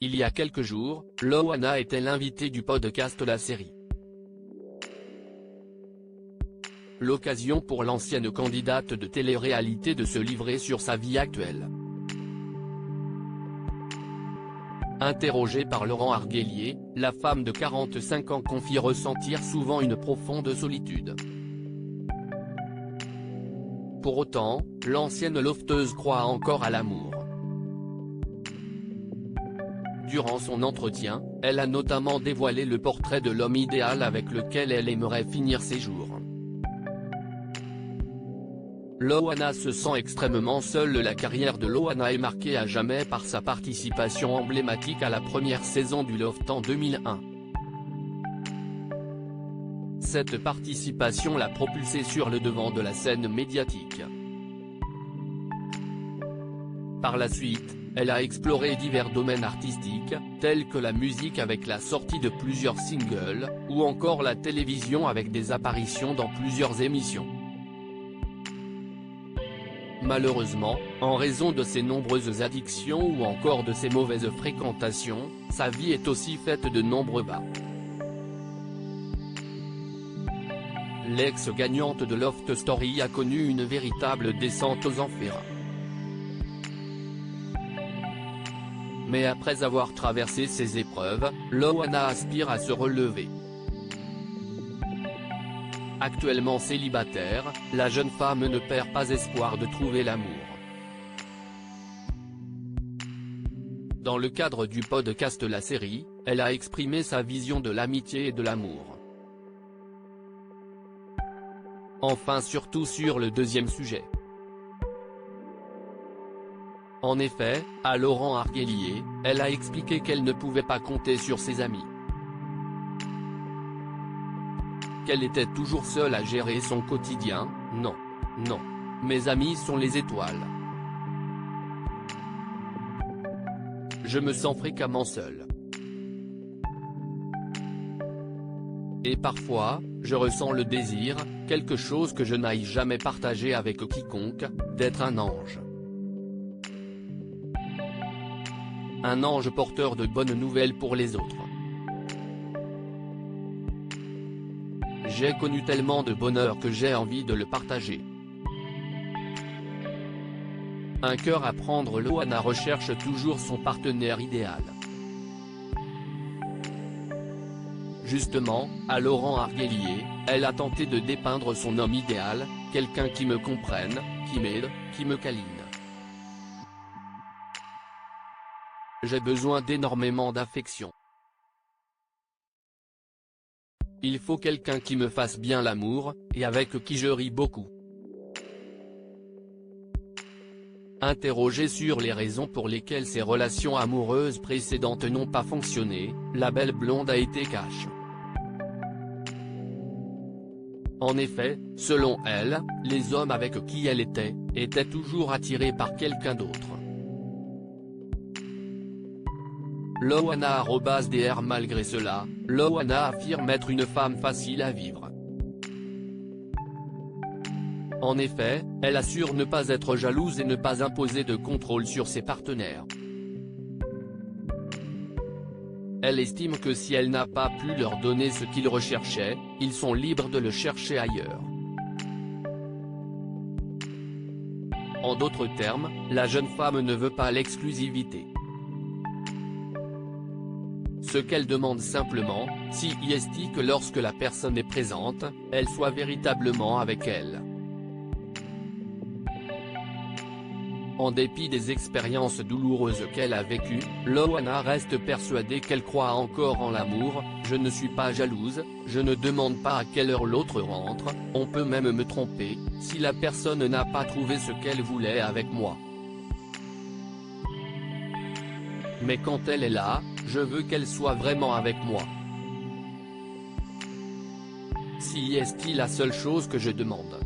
Il y a quelques jours, Loana était l'invitée du podcast La Série. L'occasion pour l'ancienne candidate de télé-réalité de se livrer sur sa vie actuelle. Interrogée par Laurent Arguelier, la femme de 45 ans confie ressentir souvent une profonde solitude. Pour autant, l'ancienne lofteuse croit encore à l'amour. Durant son entretien, elle a notamment dévoilé le portrait de l'homme idéal avec lequel elle aimerait finir ses jours. Loana se sent extrêmement seule. La carrière de Loana est marquée à jamais par sa participation emblématique à la première saison du Loft en 2001. Cette participation l'a propulsée sur le devant de la scène médiatique. Par la suite, elle a exploré divers domaines artistiques, tels que la musique avec la sortie de plusieurs singles, ou encore la télévision avec des apparitions dans plusieurs émissions. Malheureusement, en raison de ses nombreuses addictions ou encore de ses mauvaises fréquentations, sa vie est aussi faite de nombreux bas. L'ex-gagnante de Loft Story a connu une véritable descente aux enfers. Mais après avoir traversé ces épreuves, Loana aspire à se relever. Actuellement célibataire, la jeune femme ne perd pas espoir de trouver l'amour. Dans le cadre du podcast La Série, elle a exprimé sa vision de l'amitié et de l'amour. Enfin, surtout sur le deuxième sujet. En effet, à Laurent Arguelier, elle a expliqué qu'elle ne pouvait pas compter sur ses amis. Qu'elle était toujours seule à gérer son quotidien. Non. Mes amis sont les étoiles. Je me sens fréquemment seule. Et parfois, je ressens le désir, quelque chose que je n'aille jamais partager avec quiconque, d'être un ange. Un ange porteur de bonnes nouvelles pour les autres. J'ai connu tellement de bonheur que j'ai envie de le partager. Un cœur à prendre. Loana recherche toujours son partenaire idéal. Justement, à Laurent Arguelier, elle a tenté de dépeindre son homme idéal, quelqu'un qui me comprenne, qui m'aide, qui me câline. J'ai besoin d'énormément d'affection. Il faut quelqu'un qui me fasse bien l'amour, et avec qui je ris beaucoup. Interrogée sur les raisons pour lesquelles ses relations amoureuses précédentes n'ont pas fonctionné, la belle blonde a été cash. En effet, selon elle, les hommes avec qui elle étaient toujours attirés par quelqu'un d'autre. Loana _dr Malgré cela, Loana affirme être une femme facile à vivre. En effet, elle assure ne pas être jalouse et ne pas imposer de contrôle sur ses partenaires. Elle estime que si elle n'a pas pu leur donner ce qu'ils recherchaient, ils sont libres de le chercher ailleurs. En d'autres termes, la jeune femme ne veut pas l'exclusivité. Ce qu'elle demande simplement, si est que lorsque la personne est présente, elle soit véritablement avec elle. En dépit des expériences douloureuses qu'elle a vécues, Loana reste persuadée qu'elle croit encore en l'amour. Je ne suis pas jalouse, je ne demande pas à quelle heure l'autre rentre, on peut même me tromper, si la personne n'a pas trouvé ce qu'elle voulait avec moi. Mais quand elle est là, je veux qu'elle soit vraiment avec moi. Si est la seule chose que je demande.